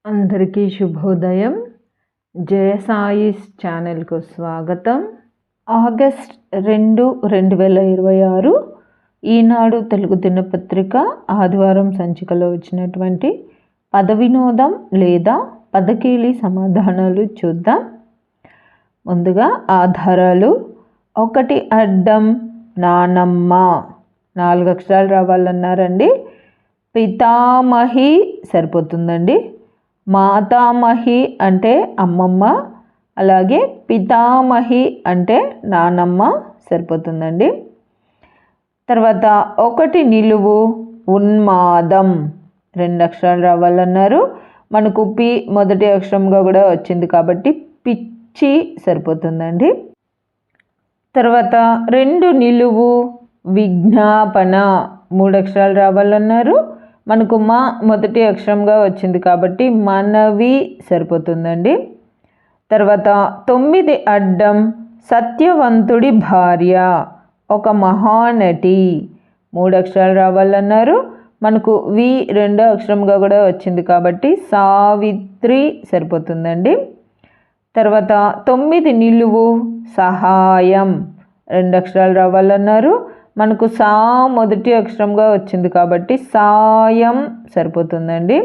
అందరికీ శుభోదయం. జయసాయిస్ ఛానల్కు స్వాగతం. ఆగస్ట్ 2, 2026 ఈనాడు తెలుగు దినపత్రిక ఆదివారం సంచికలో వచ్చినటువంటి పద వినోదం లేదా పదకీలి సమాధానాలు చూద్దాం. ముందుగా ఆధారాలు. 1 అడ్డం నానమ్మ, 4 అక్షరాలు రావాలన్నారండి. పితామహి సరిపోతుందండి. మాతామహి అంటే అమ్మమ్మ, అలాగే పితామహి అంటే నానమ్మ సరిపోతుందండి. తర్వాత 1 నిలువు ఉన్మాదం, 2 అక్షరాలు రావాలన్నారు. మనకు పి మొదటి అక్షరంగా కూడా వచ్చింది కాబట్టి పిచ్చి సరిపోతుందండి. తర్వాత 2 నిలువు విజ్ఞాపన, 3 అక్షరాలు రావాలన్నారు. మనకు మా మొదటి అక్షరంగా వచ్చింది కాబట్టి మనవి సరిపోతుందండి. తర్వాత 9 అడ్డం సత్యవంతుడి భార్య, ఒక మహానటి, 3 అక్షరాలు రావాలన్నారు. మనకు వి రెండో అక్షరంగా కూడా వచ్చింది కాబట్టి సావిత్రి సరిపోతుందండి. తర్వాత 9 నిలువు సహాయం, 2 అక్షరాలు రావాలన్నారు. మనకు సా మొదటి అక్షరంగా వచ్చింది కాబట్టి సాయం సరిపోతుందండి.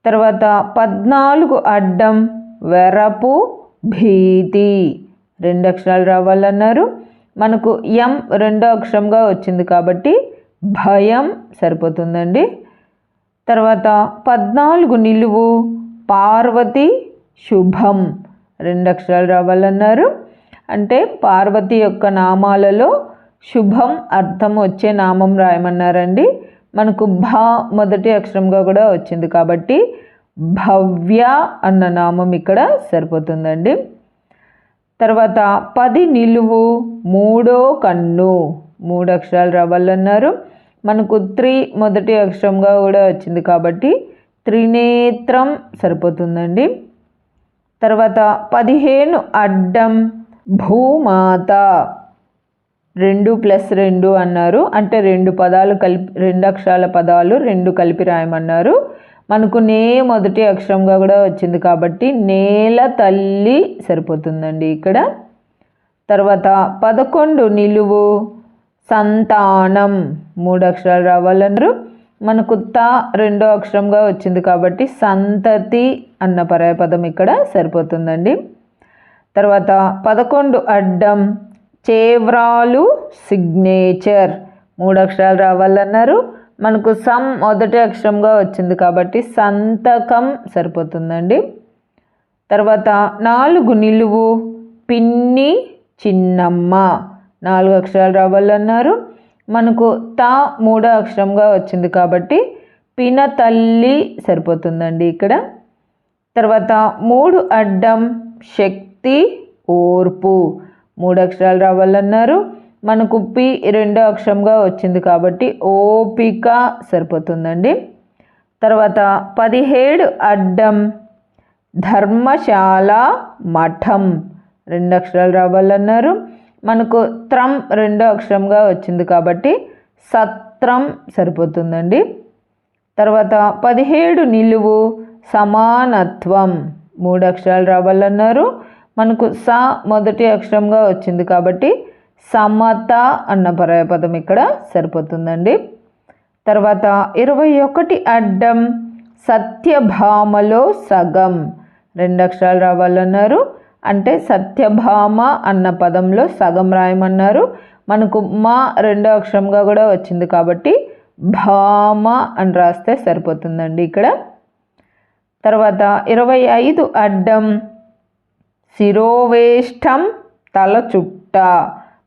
తర్వాత 14 అడ్డం వెరపు భీతి, 2 అక్షరాలు రావాలన్నారు. మనకు ఎం రెండో అక్షరంగా వచ్చింది కాబట్టి భయం సరిపోతుందండి. తర్వాత 14 నిలువు పార్వతి శుభం, 2 అక్షరాలు రావాలన్నారు. అంటే పార్వతి యొక్క నామాలలో శుభం అర్థం వచ్చే నామం రాయమన్నారండి. మనకు భ మొదటి అక్షరంగా కూడా వచ్చింది కాబట్టి భవ్య అన్న నామం ఇక్కడ సరిపోతుందండి. తర్వాత 10 నిలువు మూడో కన్ను, 3 అక్షరాలు రావాలన్నారు. మనకు త్రి మొదటి అక్షరంగా కూడా వచ్చింది కాబట్టి త్రినేత్రం సరిపోతుందండి. తర్వాత 15 అడ్డం భూమాత, 2 + 2 అన్నారు. అంటే 2 పదాలు కలిపి 2 అక్షరాల పదాలు 2 కలిపి రాయమన్నారు. మనకు నే మొదటి అక్షరంగా కూడా వచ్చింది కాబట్టి నేల తల్లి సరిపోతుందండి ఇక్కడ. తర్వాత 11 నిలువు సంతానం, 3 అక్షరాలు రావాలన్నారు. మనకు త రెండో అక్షరంగా వచ్చింది కాబట్టి సంతతి అన్న పర్యాయపదం ఇక్కడ సరిపోతుందండి. తర్వాత 11 అడ్డం చేవ్రాలు సిగ్నేచర్, 3 అక్షరాలు రావాలన్నారు. మనకు సం మొదటి అక్షరంగా వచ్చింది కాబట్టి సంతకం సరిపోతుందండి. తర్వాత 4 నిలువు పిన్ని చిన్నమ్మ, 4 అక్షరాలు రావాలన్నారు. మనకు త మూడో అక్షరంగా వచ్చింది కాబట్టి పినతల్లి సరిపోతుందండి ఇక్కడ. తర్వాత 3 అడ్డం శక్తి ఓర్పు, 3 అక్షరాలు రావాలన్నారు. మనకు పి రెండో అక్షరంగా వచ్చింది కాబట్టి ఓపిక సరిపోతుందండి. తర్వాత 17 అడ్డం ధర్మశాల మఠం, 2 అక్షరాలు రావాలన్నారు. మనకు త్రం రెండో అక్షరంగా వచ్చింది కాబట్టి సత్రం సరిపోతుందండి. తర్వాత 17 నిలువు సమానత్వం, 3 అక్షరాలు రావాలన్నారు. మనకు స మొదటి అక్షరంగా వచ్చింది కాబట్టి సమత అన్న పర్యాయపదం ఇక్కడ సరిపోతుందండి. తర్వాత 21 అడ్డం సత్యభామలో సగం, 2 అక్షరాలు రావాలన్నారు. అంటే సత్యభామ అన్న పదంలో సగం రాయమన్నారు. మనకు మా రెండో అక్షరంగా కూడా వచ్చింది కాబట్టి భామ అని రాస్తే సరిపోతుందండి ఇక్కడ. తర్వాత 25 అడ్డం శిరోవేష్టం తల చుట్ట,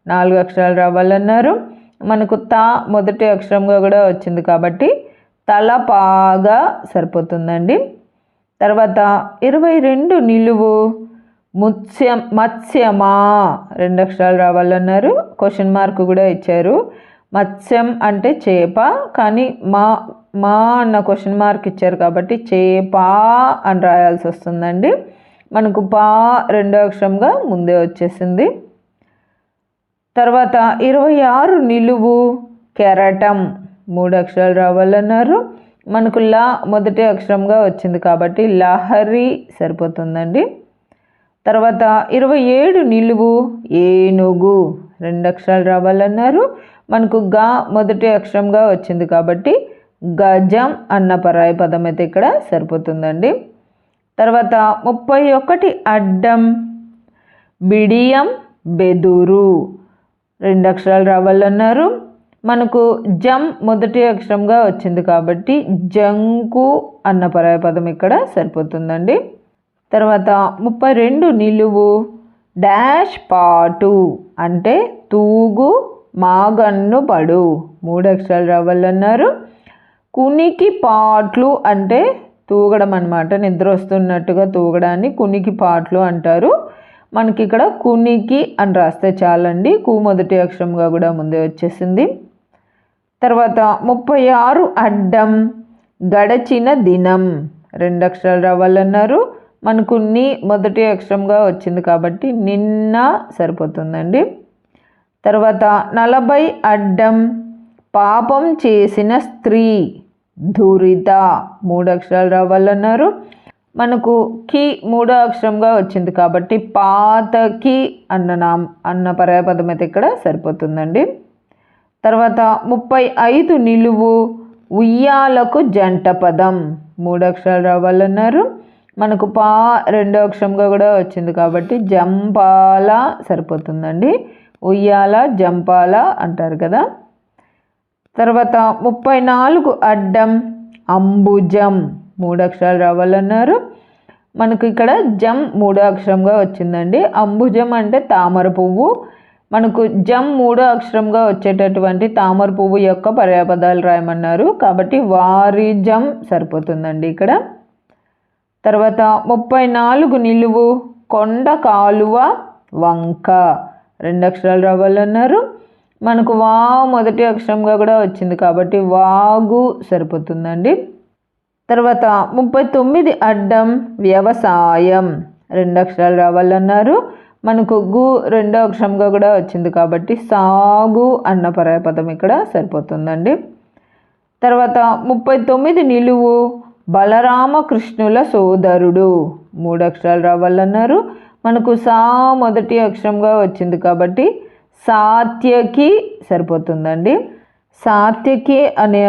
4 అక్షరాలు రావాలన్నారు. మనకు త మొదటి అక్షరంగా కూడా వచ్చింది కాబట్టి తలపాగా సరిపోతుందండి. తర్వాత 22 నిలువు మత్స్యమా, 2 అక్షరాలు రావాలన్నారు. క్వశ్చన్ మార్క్ కూడా ఇచ్చారు. మత్స్యం అంటే చేప, కానీ మా అన్న క్వశ్చన్ మార్క్ ఇచ్చారు కాబట్టి చేపా అని రాయాల్సి వస్తుందండి. మనకు పా రెండో అక్షరంగా ముందే వచ్చేసింది. తర్వాత 26 నిలువు కెరటం, 3 అక్షరాలు రావాలన్నారు. మనకు లా మొదటి అక్షరంగా వచ్చింది కాబట్టి లహరి సరిపోతుందండి. తర్వాత 27 నిలువు ఏనుగు 2 అక్షరాలు రావాలన్నారు. మనకు గా మొదటి అక్షరంగా వచ్చింది కాబట్టి గజం అన్న పరాయి పదం అయితే ఇక్కడ సరిపోతుందండి. తర్వాత 31 అడ్డం బిడియం బెదురు 2 అక్షరాలు రావాలన్నారు. మనకు జం మొదటి అక్షరంగా వచ్చింది కాబట్టి జంకు అన్న పరాయ పదం ఇక్కడ సరిపోతుందండి. తర్వాత 32 నిలువు డాష్ పాటు అంటే తూగు మాగన్ను పడు 3 అక్షరాలు రావాలన్నారు. కునికి పాట్లు అంటే తూగడం అన్నమాట, నిద్ర వస్తున్నట్టుగా తూగడాన్ని కునికి పాట్లు అంటారు. మనకి ఇక్కడ కునికి అని రాస్తే చాలండి, కు మొదటి అక్షరంగా కూడా ముందే వచ్చేసింది. తర్వాత 36 అడ్డం గడచిన దినం 2 అక్షరాలు రావాలన్నారు. మనకు ని మొదటి అక్షరంగా వచ్చింది కాబట్టి నిన్న సరిపోతుందండి. తర్వాత 40 అడ్డం పాపం చేసిన స్త్రీ దురిత 3 అక్షరాలు రావాలన్నారు. మనకు కి 3వ అక్షరంగా వచ్చింది కాబట్టి పాతకి అన్న పర్యాయపదం అయితే ఇక్కడ సరిపోతుందండి. తర్వాత 35 నిలువు ఉయ్యాలకు జంట పదం 3 అక్షరాలు రావాలన్నారు. మనకు పా 2వ అక్షరంగా కూడా వచ్చింది కాబట్టి జంపాల సరిపోతుందండి. ఉయ్యాల జంపాల అంటారు కదా. తర్వాత 34 అడ్డం అంబుజం 3 అక్షరాలు రావాలన్నారు. మనకు ఇక్కడ జం 3వ అక్షరంగా వచ్చిందండి. అంబుజం అంటే తామర పువ్వు. మనకు జం 3వ అక్షరంగా వచ్చేటటువంటి తామర పువ్వు యొక్క పర్యాపదాలు రాయమన్నారు కాబట్టి వారిజం సరిపోతుందండి ఇక్కడ. తర్వాత 34 నిలువు కొండ కాలువ వంక 2 అక్షరాలు రావాలన్నారు. మనకు వా మొదటి అక్షరంగా కూడా వచ్చింది కాబట్టి వాగు సరిపోతుందండి. తర్వాత 39 అడ్డం వ్యవసాయం 2 అక్షరాలు రావాలన్నారు. మనకు గు 2వ అక్షరంగా కూడా వచ్చింది కాబట్టి సాగు అన్న పర్యాయపదం ఇక్కడ సరిపోతుందండి. తర్వాత 39 నిలువు బలరామకృష్ణుల సోదరుడు 3 అక్షరాలు రావాలన్నారు. మనకు సా మొదటి అక్షరంగా వచ్చింది కాబట్టి సాత్యకి సరిపోతుందండి. సాత్యకి అనే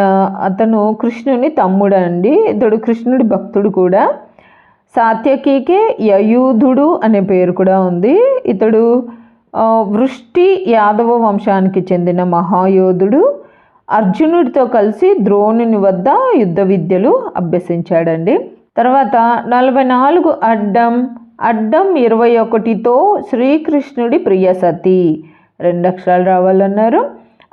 అతను కృష్ణుని తమ్ముడు అండి. ఇతడు కృష్ణుడి భక్తుడు కూడా. సాత్యకికే యయుధుడు అనే పేరు కూడా ఉంది. ఇతడు వృష్టి యాదవ వంశానికి చెందిన మహాయోధుడు. అర్జునుడితో కలిసి ద్రోణుని వద్ద యుద్ధ విద్యలు అభ్యసించాడండి. తర్వాత 44 అడ్డం 21తో శ్రీకృష్ణుడి ప్రియసతి 2 అక్షరాలు రావాలన్నారు.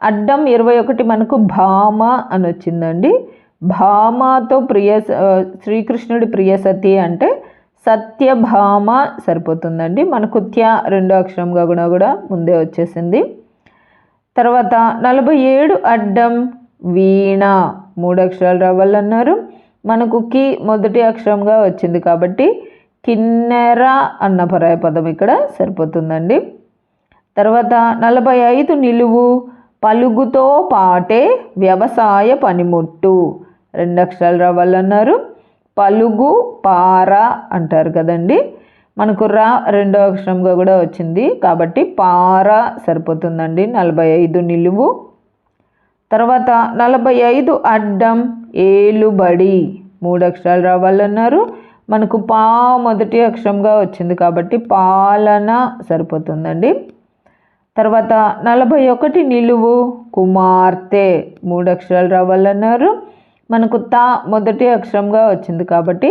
అడ్డం 21 మనకు భామ అని వచ్చిందండి. భామతో శ్రీకృష్ణుడి ప్రియసతి అంటే సత్యభామ సరిపోతుందండి. మనకు త్యా 2వ అక్షరంగా కూడా ముందే వచ్చేసింది. తర్వాత 47 అడ్డం వీణ 3 అక్షరాలు రావాలన్నారు. మనకు కి మొదటి అక్షరంగా వచ్చింది కాబట్టి కిన్నెర అన్న పర్యాయపదం ఇక్కడ సరిపోతుందండి. తర్వాత 45 నిలువు పలుగుతో పాటే వ్యవసాయ పనిముట్టు 2 అక్షరాలు రావాలన్నారు. పలుగు పార అంటారు కదండి. మనకు రా 2వ అక్షరంగా కూడా వచ్చింది కాబట్టి పార సరిపోతుందండి. 45 నిలువు. తర్వాత 45 అడ్డం ఏలుబడి 3 అక్షరాలు రావాలన్నారు. మనకు పా మొదటి అక్షరంగా వచ్చింది కాబట్టి పాలన సరిపోతుందండి. తర్వాత 41 నిలువు కుమార్తె 3 అక్షరాలు రావాలన్నారు. మనకు తా మొదటి అక్షరంగా వచ్చింది కాబట్టి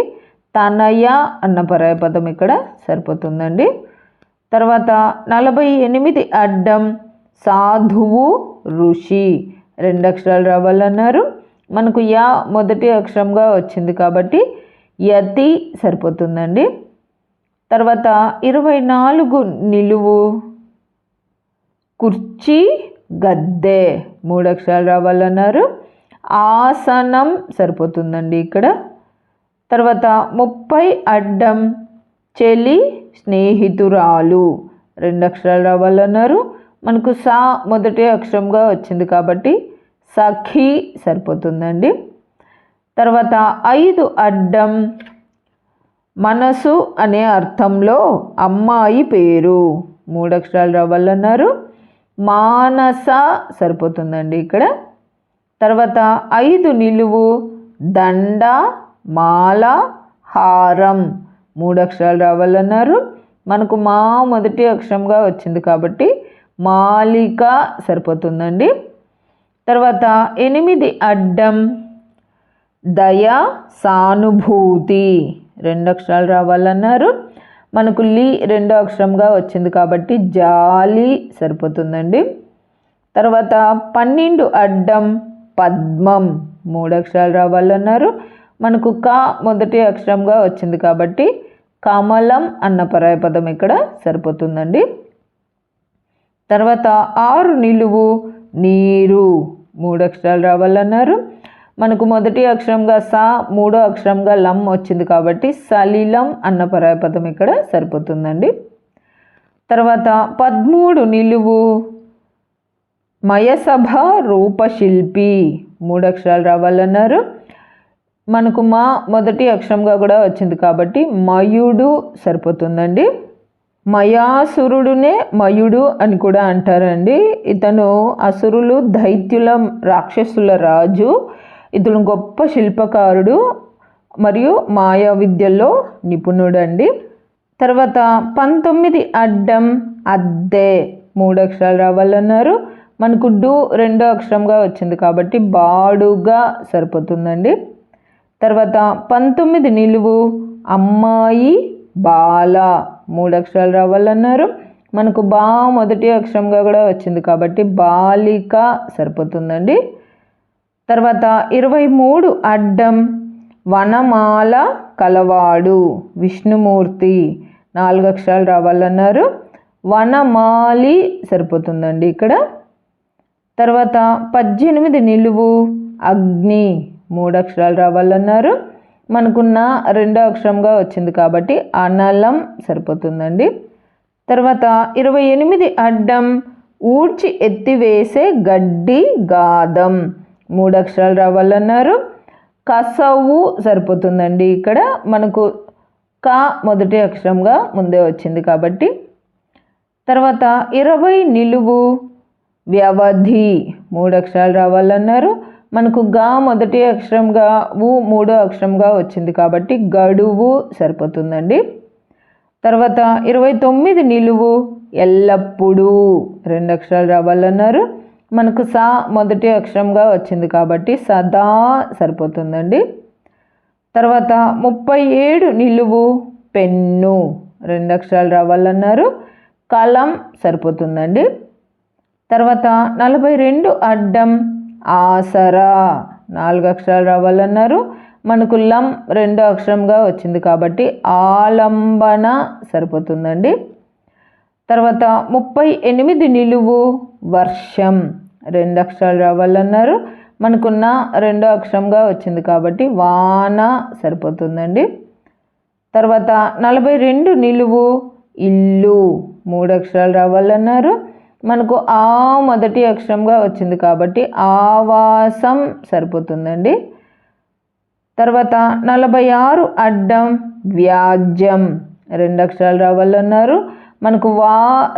తనయ అన్న పర్యాయపదం ఇక్కడ సరిపోతుందండి. తర్వాత 48 అడ్డం సాధువు ఋషి 2 అక్షరాలు రావాలన్నారు. మనకు యా మొదటి అక్షరంగా వచ్చింది కాబట్టి యతి సరిపోతుందండి. తర్వాత 24 నిలువు కుర్చీ గద్దె 3 అక్షరాలు రావాలన్నారు. ఆసనం సరిపోతుందండి ఇక్కడ. తర్వాత 30 అడ్డం చెలి స్నేహితురాలు 2 అక్షరాలు రావాలన్నారు. మనకు సా మొదటి అక్షరంగా వచ్చింది కాబట్టి సఖి సరిపోతుందండి. తర్వాత 5 అడ్డం మనసు అనే అర్థంలో అమ్మాయి పేరు 3 అక్షరాలు రావాలన్నారు. మానస సరిపోతుందండి ఇక్కడ. తర్వాత 5 నిలువు దండ మాల హారం 3 అక్షరాలు రావాలన్నారు. మనకు మా మొదటి అక్షరంగా వచ్చింది కాబట్టి మాలిక సరిపోతుందండి. తర్వాత 8 అడ్డం దయ సానుభూతి 2 అక్షరాలు రావాలన్నారు. మనకు లి 2వ అక్షరంగా వచ్చింది కాబట్టి జాలి సరిపోతుందండి. తర్వాత 12 అడ్డం పద్మం 3 అక్షరాలు రావాలన్నారు. మనకు క మొదటి అక్షరంగా వచ్చింది కాబట్టి కమలం అన్న పరాయపదం ఇక్కడ సరిపోతుందండి. తర్వాత 6 నిలువు నీరు 3 అక్షరాలు రావాలన్నారు. మనకు మొదటి అక్షరంగా స, 3వ అక్షరంగా లం వచ్చింది కాబట్టి సలిలం అన్న పరాయపదం ఇక్కడ సరిపోతుందండి. తర్వాత 13 నిలువు మయసభ రూపశిల్పి 3 అక్షరాలు రావాలన్నారు. మనకు మా మొదటి అక్షరంగా కూడా వచ్చింది కాబట్టి మయుడు సరిపోతుందండి. మయాసురుడునే మయుడు అని కూడా అంటారండి. ఇతను అసురులు దైత్యుల రాక్షసుల రాజు. ఇతను గొప్ప శిల్పకారుడు మరియు మాయా విద్యల్లో నిపుణుడు అండి. తర్వాత 19 అడ్డం అద్దె 3 అక్షరాలు రావాలన్నారు. మనకు డు 2వ అక్షరంగా వచ్చింది కాబట్టి బాడుగా సరిపోతుందండి. తర్వాత 19 నిలువు అమ్మాయి బాల 3 అక్షరాలు రావాలన్నారు. మనకు బా మొదటి అక్షరంగా కూడా వచ్చింది కాబట్టి బాలిక సరిపోతుందండి. తర్వాత 23 అడ్డం వనమాల కలవాడు విష్ణుమూర్తి 4 అక్షరాలు రావాలన్నారు. వనమాలి సరిపోతుందండి ఇక్కడ. తర్వాత 18 నిలువు అగ్ని 3 అక్షరాలు రావాలన్నారు. మనకున్న 2వ అక్షరంగా వచ్చింది కాబట్టి అనలం సరిపోతుందండి. తర్వాత 28 అడ్డం ఊడ్చి ఎత్తివేసే గడ్డి గాదం 3 అక్షరాలు రావాలన్నారు. కసవు సరిపోతుందండి ఇక్కడ. మనకు క మొదటి అక్షరంగా ముందే వచ్చింది కాబట్టి. తర్వాత 20 నిలువు వ్యవధి 3 అక్షరాలు రావాలన్నారు. మనకు గా మొదటి అక్షరంగా ఊ 3వ అక్షరంగా వచ్చింది కాబట్టి గడువు సరిపోతుందండి. తర్వాత 29 నిలువు ఎల్లప్పుడూ 2 అక్షరాలు రావాలన్నారు. మనకు సా మొదటి అక్షరంగా వచ్చింది కాబట్టి సదా సరిపోతుందండి. తర్వాత 37 నిలువు పెన్ను 2 అక్షరాలు రావాలన్నారు. కలం సరిపోతుందండి. తర్వాత 42 అడ్డం ఆసరా 4 అక్షరాలు రావాలన్నారు. మనకు లం 2వ అక్షరంగా వచ్చింది కాబట్టి ఆలంబన సరిపోతుందండి. తర్వాత 38 నిలువు వర్షం 2 అక్షరాలు రావాలన్నారు. మనకున్న 2వ అక్షరంగా వచ్చింది కాబట్టి వాన సరిపోతుందండి. తర్వాత 42 నిలువు ఇల్లు 3 అక్షరాలు రావాలన్నారు. మనకు ఆ మొదటి అక్షరంగా వచ్చింది కాబట్టి ఆవాసం సరిపోతుందండి. తర్వాత 46 అడ్డం వ్యాజ్యం 2 అక్షరాలు రావాలన్నారు. మనకు వా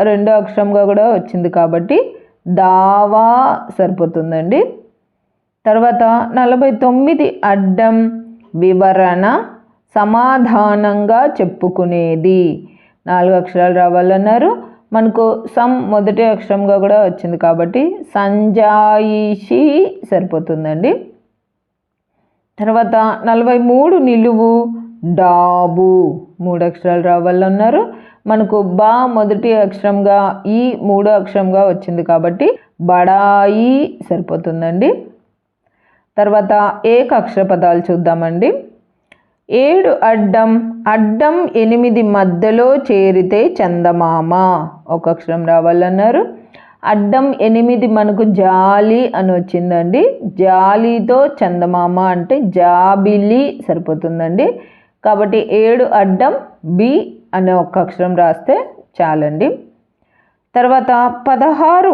2వ అక్షరంగా కూడా వచ్చింది కాబట్టి దావా సరిపోతుందండి. తర్వాత 49 అడ్డం వివరణ సమాధానంగా చెప్పుకునేది 4 అక్షరాలు రావాలన్నారు. మనకు సం మొదటి అక్షరంగా కూడా వచ్చింది కాబట్టి సంజాయిషి సరిపోతుందండి. తర్వాత 43 నిలువు డాబు 3 అక్షరాలు రావాలన్నారు. మనకు బా మొదటి అక్షరంగా ఈ 3వ అక్షరంగా వచ్చింది కాబట్టి బడాయి సరిపోతుందండి. తర్వాత ఏకాక్షర పదాలు చూద్దామండి. 7 అడ్డం 8 మధ్యలో చేరితే చందమామ 1 అక్షరం రావాలన్నారు. అడ్డం 8 మనకు జాలి అని వచ్చిందండి. జాలితో చందమామ అంటే జాబిలి సరిపోతుందండి. కాబట్టి 7 అడ్డం బి అనే 1 అక్షరం రాస్తే చాలండి. తర్వాత 16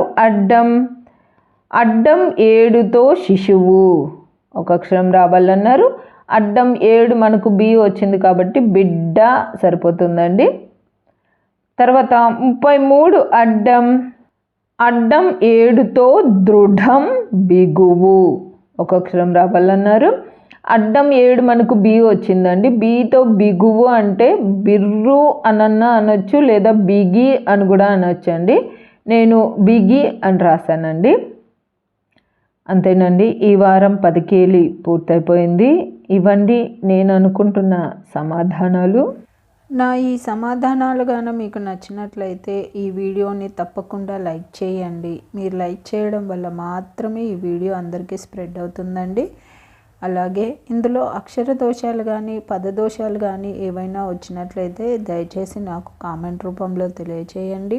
అడ్డం 7తో శిశువు ఒక అక్షరం రావాలన్నారు. అడ్డం 7 మనకు బి వచ్చింది కాబట్టి బిడ్డ సరిపోతుందండి. తర్వాత 33 అడ్డం 7తో దృఢం బిగువు, ఒక అక్షరం రావాలన్నారు. అడ్డం 7 మనకు బి వచ్చిందండి. బితో బిగువు అంటే బిర్రు అనన్నా అనొచ్చు, లేదా బిగి అని కూడా అనొచ్చు అండి. నేను బిగి అని రాశానండి. అంతేనండి. ఈ వారం 10 కేలి పూర్తయిపోయింది. ఇవండి నేను అనుకుంటున్న సమాధానాలు. నా ఈ సమాధానాలు గాన మీకు నచ్చినట్లయితే ఈ వీడియోని తప్పకుండా లైక్ చేయండి. మీరు లైక్ చేయడం వల్ల మాత్రమే ఈ వీడియో అందరికీ స్ప్రెడ్ అవుతుందండి. అలాగే ఇందులో అక్షర దోషాలు కానీ పదదోషాలు కానీ ఏవైనా వచ్చినట్లయితే దయచేసి నాకు కామెంట్ రూపంలో తెలియచేయండి.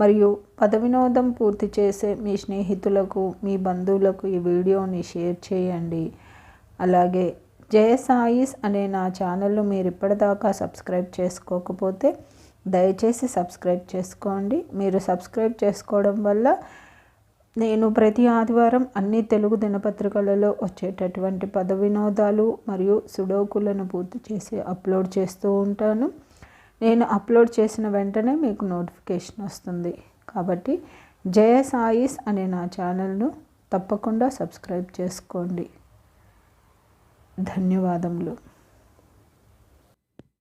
మరియు పద వినోదం పూర్తి చేసే మీ స్నేహితులకు, మీ బంధువులకు ఈ వీడియోని షేర్ చేయండి. అలాగే జయ సాయిస్ అనే నా ఛానల్ను మీరు ఇప్పటిదాకా సబ్స్క్రైబ్ చేసుకోకపోతే దయచేసి సబ్స్క్రైబ్ చేసుకోండి. మీరు సబ్స్క్రైబ్ చేసుకోవడం వల్ల నేను ప్రతి ఆదివారం అన్ని తెలుగు దినపత్రికలలో వచ్చేటటువంటి పద వినోదాలు మరియు సుడోకులను పూర్తి చేసి అప్లోడ్ చేస్తూ ఉంటాను. నేను అప్లోడ్ చేసిన వెంటనే మీకు నోటిఫికేషన్ వస్తుంది. కాబట్టి జయ సాయిస్ అనే నా ఛానల్ను తప్పకుండా సబ్స్క్రైబ్ చేసుకోండి. ధన్యవాదములు.